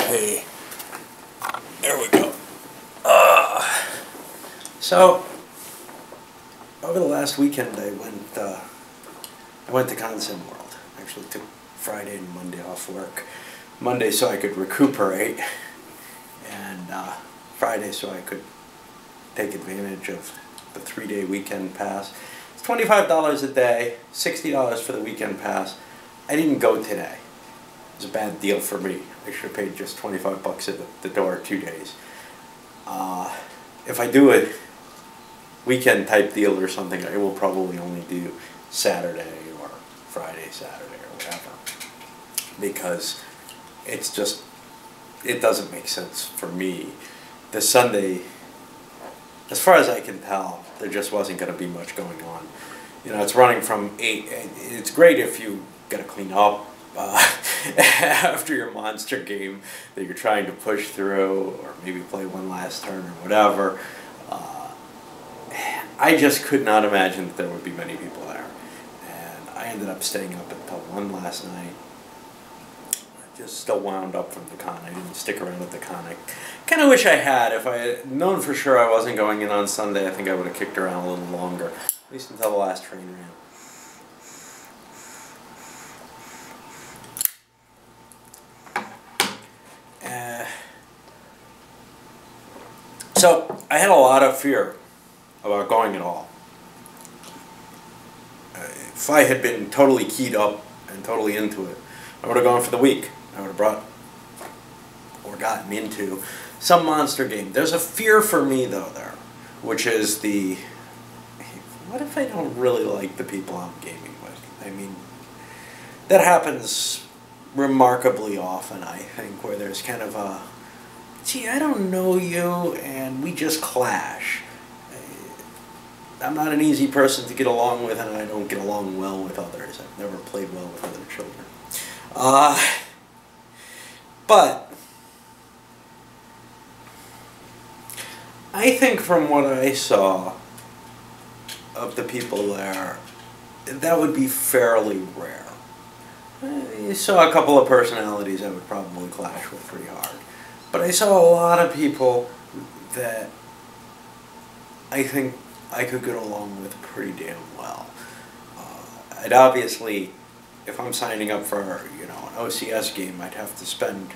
Hey, there we go. So over the last weekend, I went to Consim World. I actually took Friday and Monday off work. Monday so I could recuperate, and Friday so I could take advantage of the 3-day weekend pass. It's $25 a day, $60 for the weekend pass. I didn't go today. It was a bad deal for me. I should have paid just 25 bucks at the door 2 days. If I do a weekend type deal or something, I will probably only do Saturday or Friday, Saturday or whatever. Because it's just, it doesn't make sense for me. The Sunday, as far as I can tell, there just wasn't going to be much going on. You know, it's running from 8, it's great if you got to clean up after your monster game that you're trying to push through, or maybe play one last turn or whatever. I just could not imagine that there would be many people there, and I ended up staying up until 1 last night. I just still wound up from the con. I didn't stick around at the con. I kind of wish I had. If I had known for sure I wasn't going in on Sunday, I think I would have kicked around a little longer, at least until the last train ran. So I had a lot of fear about going at all. If I had been totally keyed up and totally into it, I would have gone for the week. I would have brought or gotten into some monster game. There's a fear for me though there, which is the, what if I don't really like the people I'm gaming with? I mean, that happens remarkably often, I think, where there's kind of a, gee, I don't know you, and we just clash. I'm not an easy person to get along with, and I don't get along well with others. I've never played well with other children. But I think from what I saw of the people there, that would be fairly rare. You saw a couple of personalities I would probably clash with pretty hard. But I saw a lot of people that I think I could get along with pretty damn well. I'd obviously, if I'm signing up for, you know, an OCS game, I'd have to spend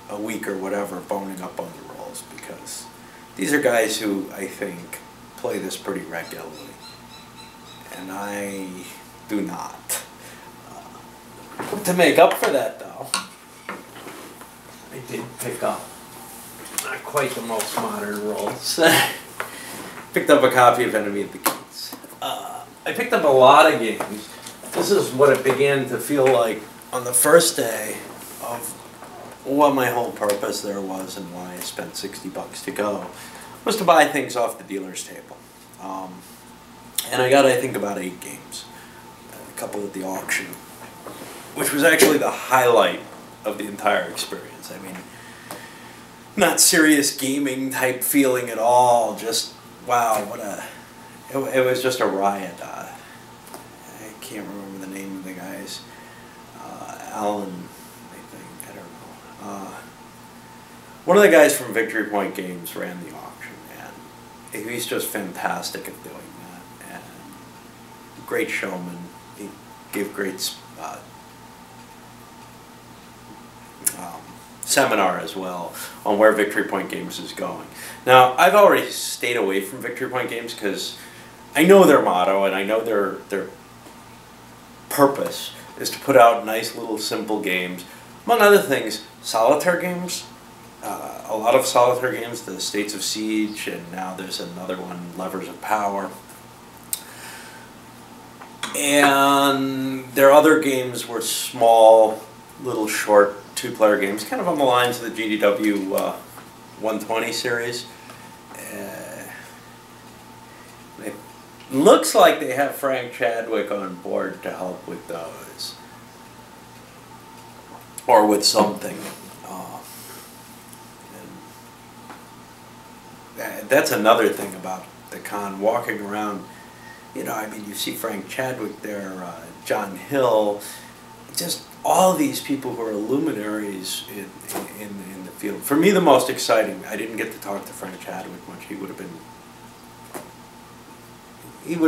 a week or whatever boning up on the rolls, because these are guys who I think play this pretty regularly, and I do not. To make up for that, though, I did pick up not quite the most modern rolls. Picked up a copy of Enemy of the Gates. I picked up a lot of games. This is what it began to feel like on the first day of what my whole purpose there was, and why I spent 60 bucks to go, was to buy things off the dealer's table. And I got, I think, about 8 games. A couple at the auction, which was actually the highlight of the entire experience. I mean, not serious gaming type feeling at all, just, wow, what a, it was just a riot. I can't remember the name of the guys. Alan, I think, I don't know. One of the guys from Victory Point Games ran the auction, and he's just fantastic at doing that, and great showman. He gave great seminar as well on where Victory Point Games is going. Now, I've already stayed away from Victory Point Games because I know their motto, and I know their purpose is to put out nice little simple games. Among other things, solitaire games. A lot of solitaire games, the States of Siege, and now there's another one, Levers of Power. And their other games were small, little short 2-player games, kind of on the lines of the GDW 120 series. It looks like they have Frank Chadwick on board to help with those, or with something. And that's another thing about the con, walking around. You know, I mean, you see Frank Chadwick there, John Hill. just all these people who are luminaries in the field. For me, the most exciting, I didn't get to talk to Frank Chadwick much. He would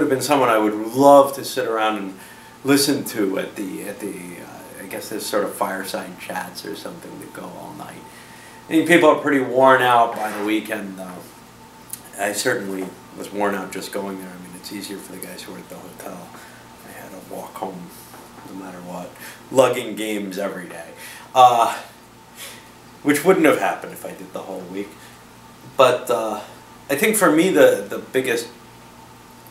have been someone I would love to sit around and listen to at the I guess there's sort of fireside chats or something that go all night. I think people are pretty worn out by the weekend, though. I certainly was worn out just going there. I mean, it's easier for the guys who are at the hotel. I had to walk home no matter what, lugging games every day, which wouldn't have happened if I did the whole week. But I think for me, the biggest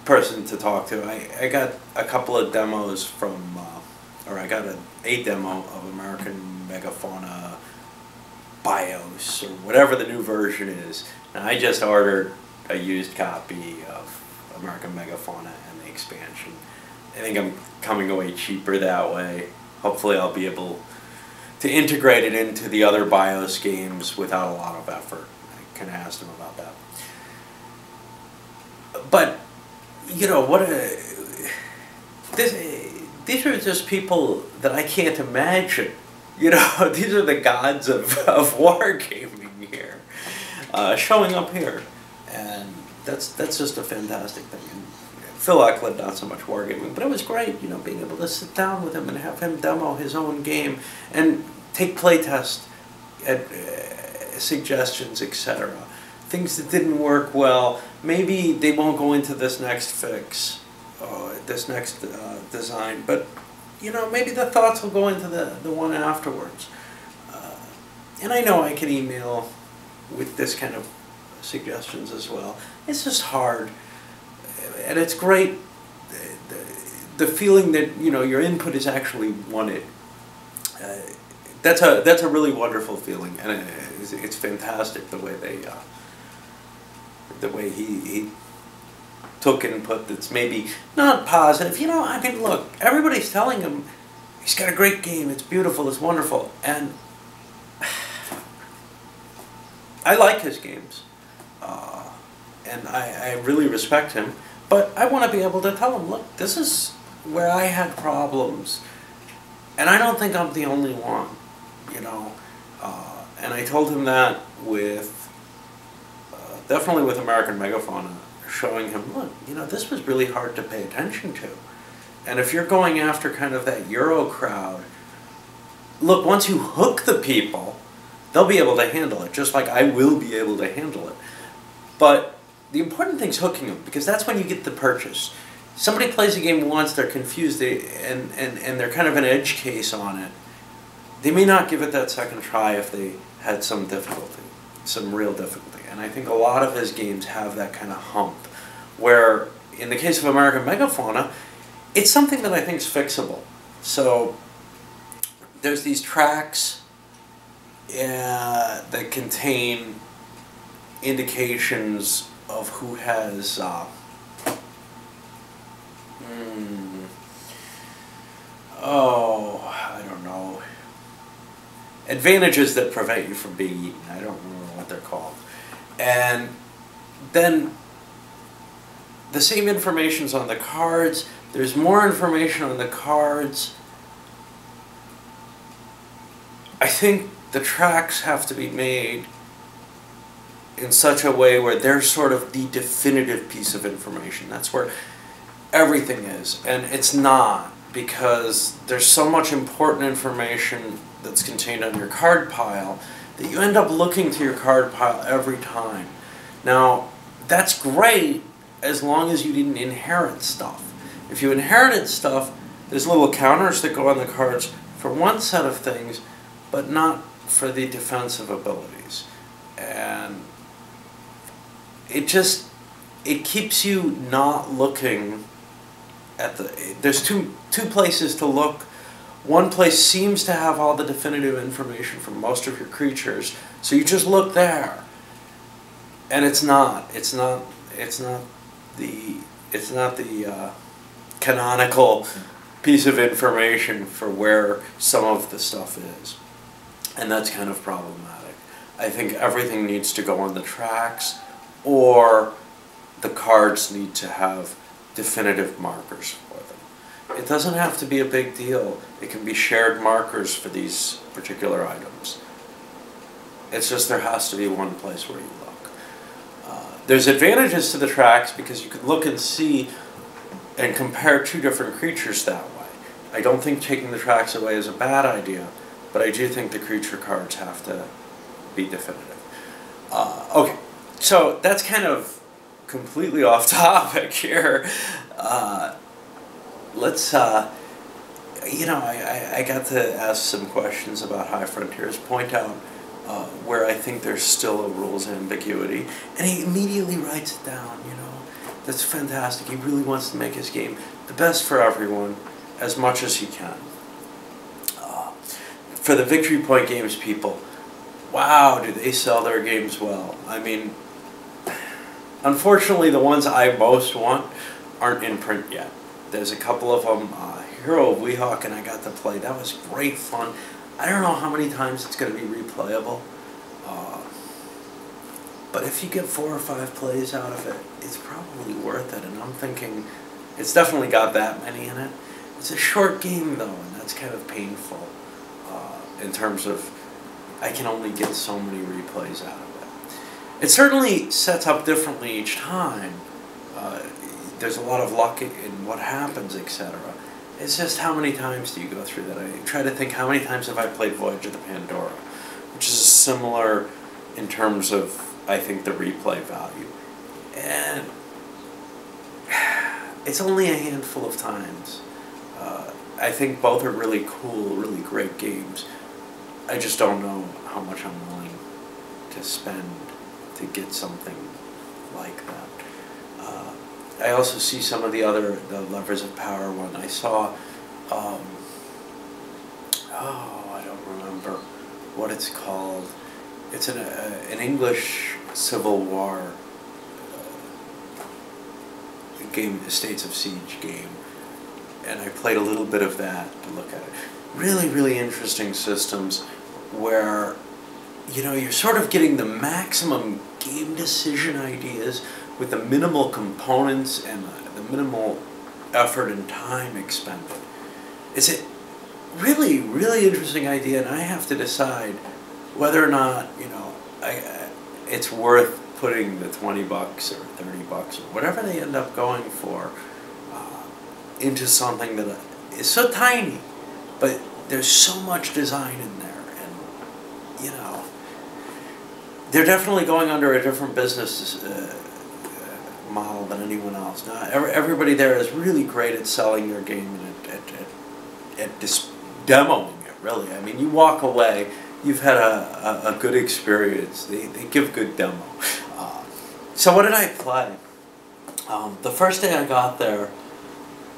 person to talk to, I got a couple of demos from, or I got a demo of American Megafauna BIOS, or whatever the new version is. And I just ordered a used copy of American Megafauna and the expansion. I think I'm coming away cheaper that way. Hopefully I'll be able to integrate it into the other BIOS games without a lot of effort. I kind of asked him about that. But, you know, these are just people that I can't imagine. You know, these are the gods of wargaming here, showing up here. And that's just a fantastic thing. And Phil Eklund, not so much wargaming, but it was great, you know, being able to sit down with him and have him demo his own game and take playtest suggestions, etc. Things that didn't work well, maybe they won't go into this next fix, this next design, but you know, maybe the thoughts will go into the one afterwards. And I know I can email with this kind of suggestions as well. It's just hard. And it's great, the feeling that, you know, your input is actually wanted. That's a really wonderful feeling, and it's fantastic the way he took input that's maybe not positive. You know, I mean, look, everybody's telling him he's got a great game, it's beautiful, it's wonderful, and I like his games, and I really respect him, but I want to be able to tell him, look, this is where I had problems, and I don't think I'm the only one, you know, and I told him that with, definitely with American Megafauna, showing him, look, you know, this was really hard to pay attention to. And if you're going after kind of that Euro crowd, look, once you hook the people, they'll be able to handle it, just like I will be able to handle it. But the important thing is hooking them, because that's when you get the purchase. Somebody plays a game once, they're confused, and they're kind of an edge case on it. They may not give it that second try if they had some difficulty, some real difficulty. And I think a lot of his games have that kind of hump, where in the case of American Megafauna, it's something that I think is fixable. So there's these tracks that contain indications of who has I don't know, advantages that prevent you from being eaten. I don't remember what they're called. And then the same information's on the cards. There's more information on the cards. I think the tracks have to be made in such a way where they're sort of the definitive piece of information. That's where everything is. And it's not, because there's so much important information that's contained on your card pile that you end up looking to your card pile every time. Now, that's great as long as you didn't inherit stuff. If you inherited stuff, there's little counters that go on the cards for one set of things, but not for the defensive abilities. And it keeps you not looking at there's two places to look. One place seems to have all the definitive information for most of your creatures, so you just look there, and it's not the canonical piece of information for where some of the stuff is, and that's kind of problematic. I think everything needs to go on the tracks, or the cards need to have definitive markers for them. It doesn't have to be a big deal. It can be shared markers for these particular items. It's just there has to be one place where you look. There's advantages to the tracks because you can look and see and compare two different creatures that way. I don't think taking the tracks away is a bad idea, but I do think the creature cards have to be definitive. Okay, so that's kind of completely off topic here. Let's, you know, I got to ask some questions about High Frontiers, point out where I think there's still a rules ambiguity, and he immediately writes it down, you know. That's fantastic. He really wants to make his game the best for everyone, as much as he can. For the Victory Point Games people, wow, do they sell their games well. I mean, unfortunately, the ones I most want aren't in print yet. There's a couple of them, Hero of Weehawk, and I got to play. That was great fun. I don't know how many times it's going to be replayable, but if you get 4 or 5 plays out of it, it's probably worth it. And I'm thinking, it's definitely got that many in it. It's a short game though, and that's kind of painful in terms of I can only get so many replays out of it. It certainly sets up differently each time. There's a lot of luck in what happens, etc. It's just how many times do you go through that? I try to think how many times have I played Voyage of the Pandora, which is similar in terms of, I think, the replay value. And it's only a handful of times. I think both are really cool, really great games. I just don't know how much I'm willing to spend to get something like that. I also see some of the Levers of Power one. I saw, oh, I don't remember what it's called. It's an English Civil War game, States of Siege game. And I played a little bit of that to look at it. Really, really interesting systems where, you know, you're sort of getting the maximum game decision ideas with the minimal components and the minimal effort and time expended. It's a really, really interesting idea, and I have to decide whether or not, you know, it's worth putting the $20 or $30 or whatever they end up going for into something that is so tiny, but there's so much design in there, and, you know, they're definitely going under a different business model than anyone else. Now, everybody there is really great at selling their game and at demoing it, really. I mean, you walk away, you've had a good experience. They give good demo. So what did I play? The first day I got there,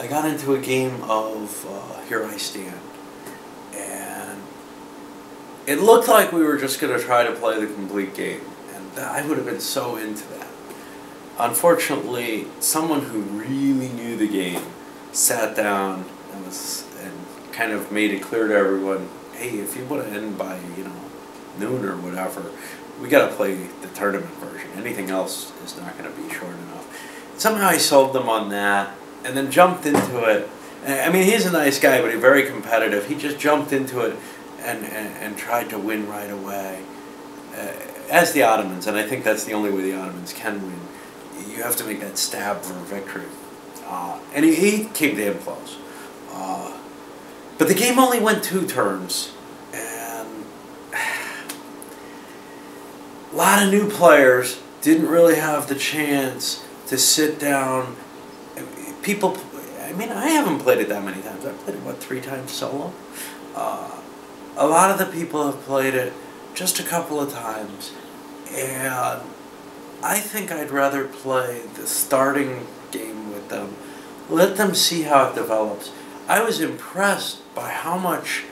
I got into a game of Here I Stand. And it looked like we were just going to try to play the complete game. And I would have been so into that. Unfortunately, someone who really knew the game sat down and kind of made it clear to everyone, hey, if you want to end by, you know, noon or whatever, we got to play the tournament version. Anything else is not going to be short enough. Somehow I sold them on that, and then jumped into it. I mean, he's a nice guy, but he's very competitive. He just jumped into it and tried to win right away. As the Ottomans, and I think that's the only way the Ottomans can win. You have to make that stab for a victory. And he came damn close. But the game only went 2 turns. And a lot of new players didn't really have the chance to sit down. People, I mean, I haven't played it that many times. I've played it, what, 3 times solo? A lot of the people have played it just a couple of times. And I think I'd rather play the starting game with them. Let them see how it develops. I was impressed by how much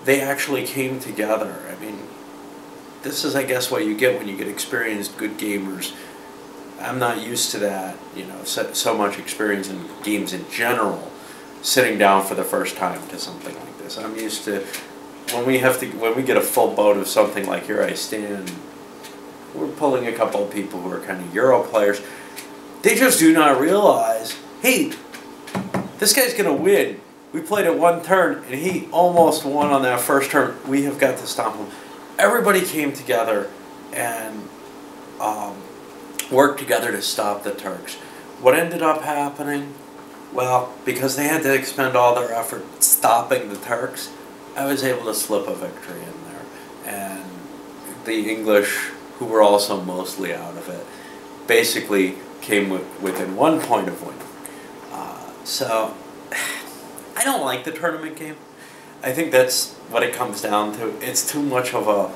they actually came together. I mean, this is, I guess, what you get when you get experienced, good gamers. I'm not used to that, you know, so much experience in games in general, sitting down for the first time to something like this. I'm used to when we get a full boat of something like Here I Stand. We're pulling a couple of people who are kind of Euro players. They just do not realize, hey, this guy's going to win. We played it one turn, and he almost won on that first turn. We have got to stop him. Everybody came together and worked together to stop the Turks. What ended up happening? Well, because they had to expend all their effort stopping the Turks, I was able to slip a victory in there. And the English, who were also mostly out of it, basically came within 1 point of winning. So, I don't like the tournament game. I think that's what it comes down to. It's too much of a...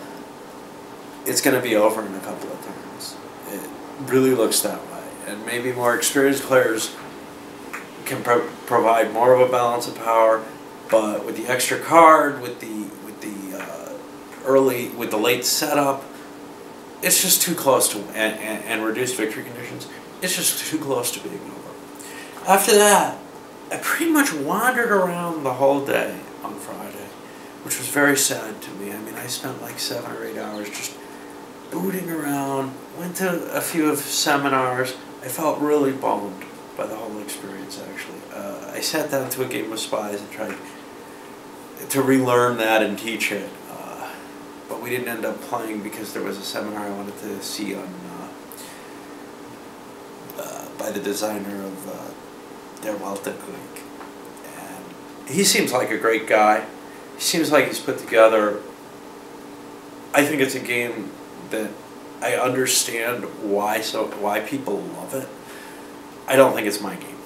It's going to be over in a couple of turns. It really looks that way. And maybe more experienced players can provide more of a balance of power, but with the extra card, with the late setup, it's just too close to and reduced victory conditions. It's just too close to being over. After that, I pretty much wandered around the whole day on Friday, which was very sad to me. I mean, I spent like 7 or 8 hours just booting around, went to a few of seminars. I felt really bummed by the whole experience, actually. I sat down to a game of Spies and tried to relearn that and teach it. But we didn't end up playing because there was a seminar I wanted to see on by the designer of Der Weltkrieg. And he seems like a great guy. He seems like he's put together... I think it's a game that I understand why people love it. I don't think it's my game.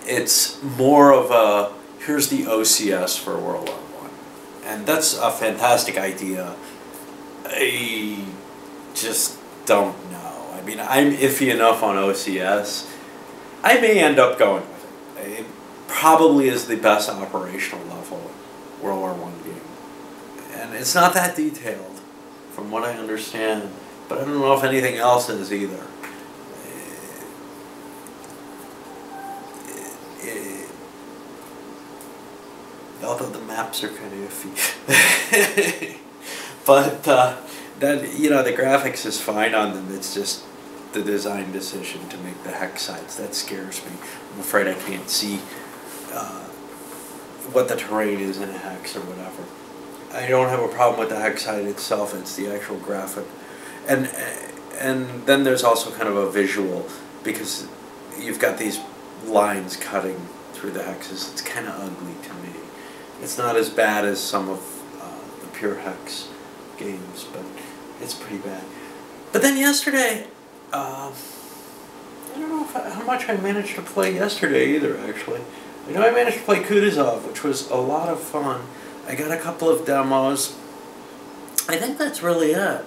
It's more of a, here's the OCS for World War I. And that's a fantastic idea. I just don't know. I mean, I'm iffy enough on OCS. I may end up going with it. It probably is the best operational level World War I game. And it's not that detailed, from what I understand. But I don't know if anything else is either. Although the maps are kind of iffy. But that, the graphics is fine on them. It's just the design decision to make the hex sites that scares me. I'm afraid I can't see what the terrain is in a hex or whatever. I don't have a problem with the hex site itself. It's the actual graphic, and then there's also kind of a visual, because you've got these lines cutting through the hexes. It's kind of ugly to me. It's not as bad as some of the pure hex games, but it's pretty bad. But then yesterday, I don't know how much I managed to play yesterday either, actually. I know I managed to play Kutuzov, which was a lot of fun. I got a couple of demos. I think that's really it.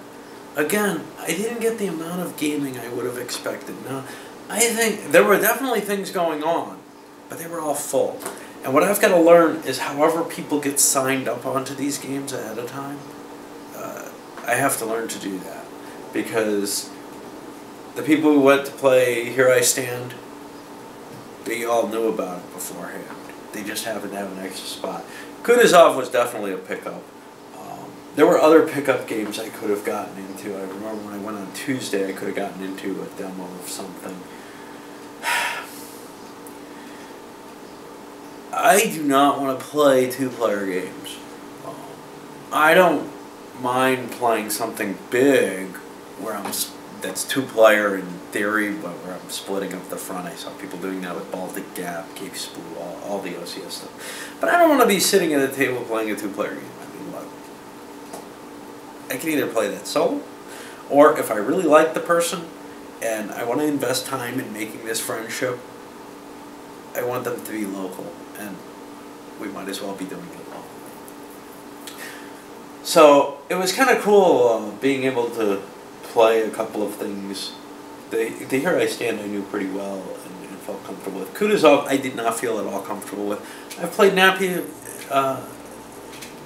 Again, I didn't get the amount of gaming I would have expected. Now, I think there were definitely things going on, but they were all full. And what I've got to learn is however people get signed up onto these games ahead of time, I have to learn to do that. Because the people who went to play Here I Stand, they all knew about it beforehand. They just happened to have an extra spot. Kutuzov was definitely a pickup. There were other pickup games I could have gotten into. I remember when I went on Tuesday, I could have gotten into a demo of something. I do not want to play two-player games. I don't mind playing something big where that's two-player in theory, but where I'm splitting up the front. I saw people doing that with Baltic Gap, Cape Spoo, all the OCS stuff. But I don't want to be sitting at a table playing a two-player game. I mean, look, I can either play that solo, or if I really like the person and I want to invest time in making this friendship, I want them to be local, and we might as well be doing it locally. So it was kind of cool being able to play a couple of things. The Here I Stand I knew pretty well and felt comfortable with. Kutuzov I did not feel at all comfortable with. I've played the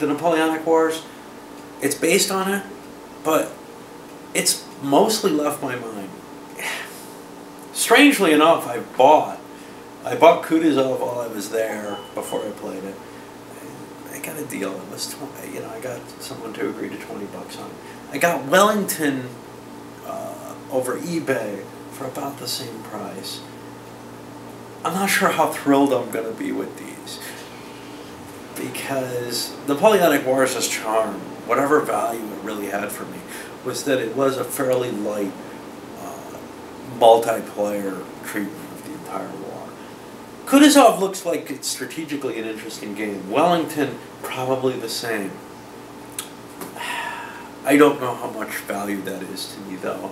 Napoleonic Wars. It's based on it, but it's mostly left my mind. Strangely enough, I bought Kutuzov while I was there before I played it. I got a deal. It was I got someone to agree to $20 on it. I got Wellington over eBay for about the same price. I'm not sure how thrilled I'm going to be with these, because Napoleonic Wars' charm, whatever value it really had for me, was that it was a fairly light multiplayer treatment of the entire war. Kutuzov looks like it's strategically an interesting game. Wellington, probably the same. I don't know how much value that is to me, though.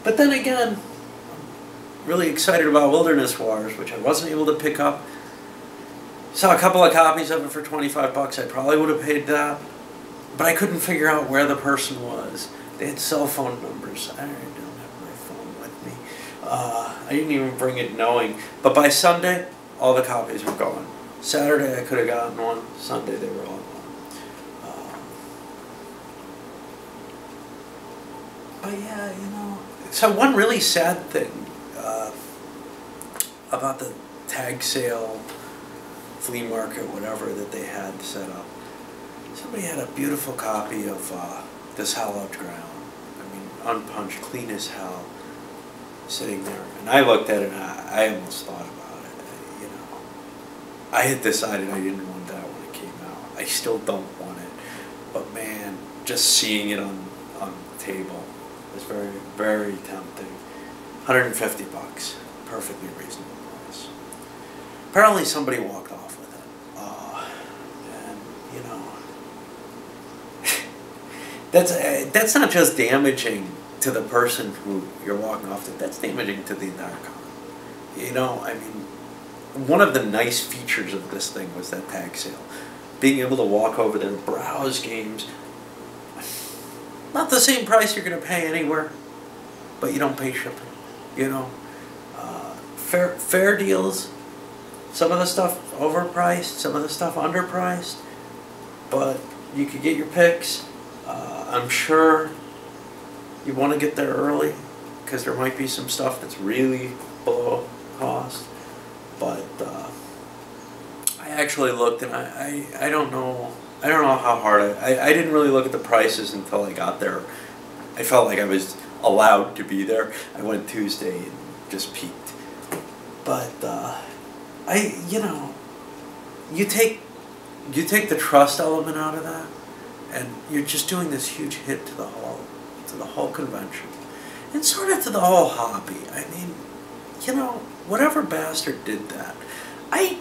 But then again, I'm really excited about Wilderness Wars, which I wasn't able to pick up. Saw a couple of copies of it for 25 bucks. I probably would have paid that. But I couldn't figure out where the person was. They had cell phone numbers. I don't have my phone with me. I didn't even bring it knowing. But by Sunday, all the copies were gone. Saturday, I could have gotten one. Sunday, they were all gone. But yeah, you know. So one really sad thing about the tag sale, flea market, whatever that they had set up. Somebody had a beautiful copy of This Hallowed Ground. I mean, unpunched, clean as hell, sitting there. And I looked at it and I almost thought about it. You know, I had decided I didn't want that when it came out. I still don't want it. But man, just seeing it on the table was very, very tempting. 150 bucks. Perfectly reasonable price. Apparently somebody walked off with it. And, you know, that's not just damaging to the person who you're walking off to, that's damaging to the entire con. You know, I mean, one of the nice features of this thing was that tag sale. Being able to walk over there, browse games. Not the same price you're going to pay anywhere, but you don't pay shipping. You know, fair deals. Some of the stuff overpriced, some of the stuff underpriced, but you could get your picks. I'm sure you want to get there early, because there might be some stuff that's really below cost. But I actually looked, and I don't know how hard I didn't really look at the prices until I got there. I felt like I was allowed to be there. I went Tuesday and just peeked. But you know, you take the trust element out of that, and you're just doing this huge hit to the whole convention, and sort of to the whole hobby. I mean, you know, whatever bastard did that, I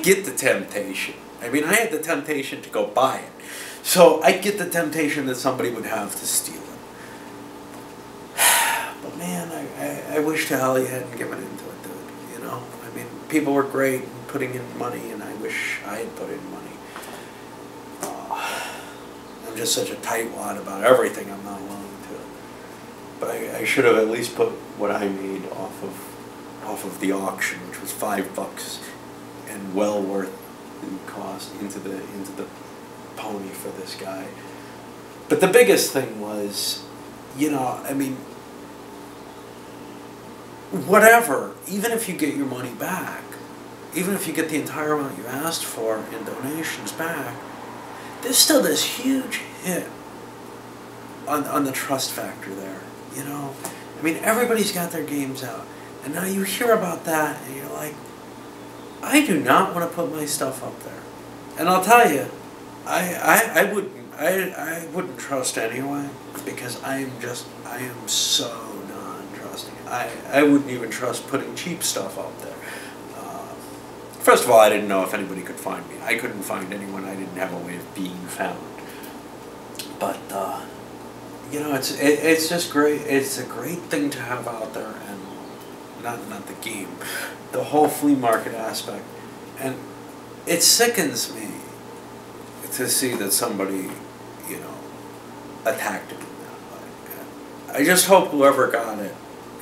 get the temptation. I mean, I had the temptation to go buy it, so I get the temptation that somebody would have to steal it. But man, I wish to hell you hadn't given into it, dude. You know, I mean, people were great in putting in money, and I wish I had put in money. I'm just such a tightwad about everything. I'm not willing to. But I should have at least put what I made off of the auction, which was $5, and well worth the cost into the pony for this guy. But the biggest thing was, you know, I mean, whatever, even if you get your money back, even if you get the entire amount you asked for in donations back, there's still this huge hit on the trust factor there, you know? I mean, everybody's got their games out, and now you hear about that, and you're like, I do not want to put my stuff up there. And I'll tell you, I wouldn't trust anyway, because I am so non-trusting. I wouldn't even trust putting cheap stuff up there. First of all, I didn't know if anybody could find me. I couldn't find anyone. I didn't have a way of being found. But you know, it's just great. It's a great thing to have out there, and not the game, the whole flea market aspect, and it sickens me to see that somebody, you know, attacked it in that way. And I just hope whoever got it,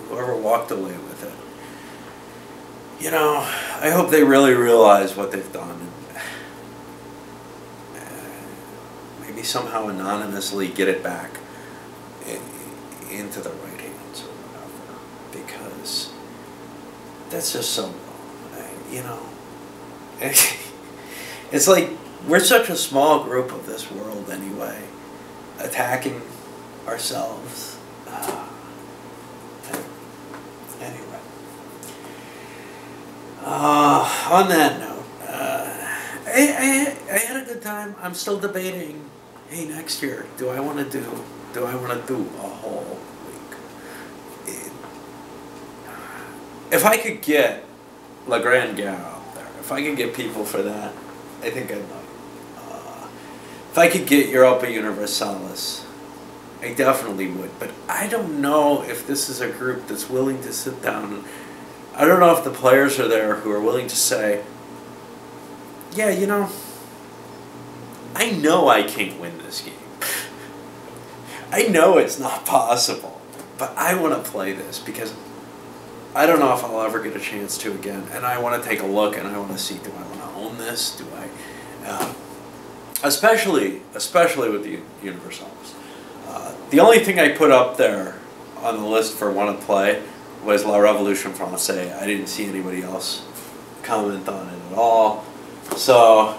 whoever walked away with it, you know, I hope they really realize what they've done, and maybe somehow anonymously get it back into the right hands or whatever, because that's just so wrong. You know, it's like we're such a small group of this world anyway, attacking ourselves. Anyway. On that note, I had a good time. I'm still debating. Hey, next year, do I want to do a whole week? If I could get La Grande Gare out there, if I could get people for that, I think I might. If I could get Europa Universalis, I definitely would. But I don't know if this is a group that's willing to sit down and I don't know if the players are there who are willing to say, yeah, you know I can't win this game. I know it's not possible, but I want to play this because I don't know if I'll ever get a chance to again, and I want to take a look and I want to see, do I want to own this? Do I, especially with the Universals. The only thing I put up there on the list for want to play was La Révolution Française. I didn't see anybody else comment on it at all. So,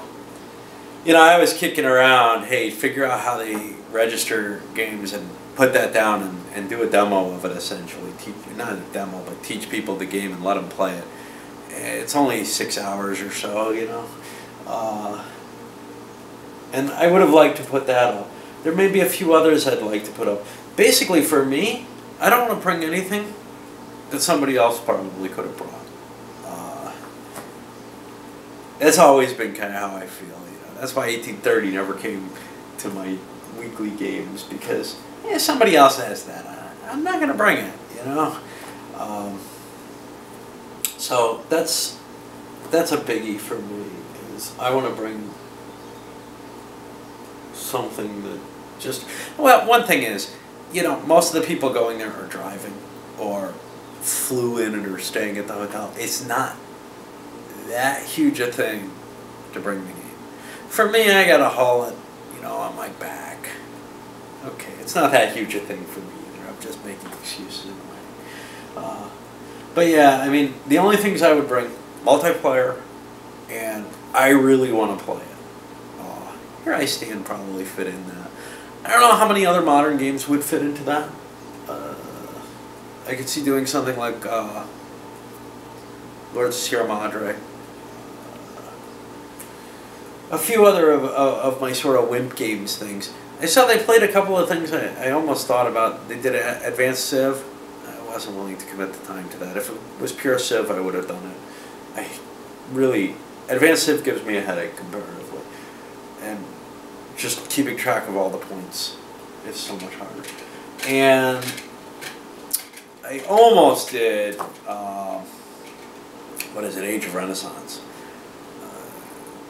you know, I was kicking around, hey, figure out how they register games and put that down and do a demo of it, essentially. Not a demo, but teach people the game and let them play it. It's only 6 hours or so, you know. And I would have liked to put that up. There may be a few others I'd like to put up. Basically, for me, I don't want to bring anything that somebody else probably could have brought. That's always been kind of how I feel. You know, that's why 1830 never came to my weekly games, because somebody else has that. I'm not going to bring it. You know. So that's a biggie for me. Is I want to bring something that just, well, one thing is, you know, most of the people going there are driving or flew in and are staying at the hotel. It's not that huge a thing to bring the game. For me, I gotta haul it, you know, on my back. Okay, it's not that huge a thing for me either. I'm just making excuses in a way. But yeah, I mean, the only things I would bring, multiplayer, and I really want to play it. Here I Stand probably fit in that. I don't know how many other modern games would fit into that. I could see doing something like Lords of Sierra Madre. A few other of my sort of Wimp Games things. I saw they played a couple of things I almost thought about. They did an Advanced Civ. I wasn't willing to commit the time to that. If it was pure Civ, I would have done it. Advanced Civ gives me a headache comparatively. And just keeping track of all the points is so much harder. And I almost did, what is it, Age of Renaissance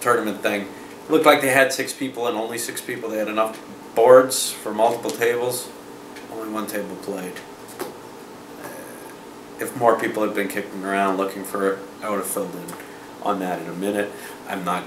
tournament thing. It looked like they had 6 people and only 6 people. They had enough boards for multiple tables. Only 1 table played. If more people had been kicking around looking for it, I would have filled in on that in a minute. I'm not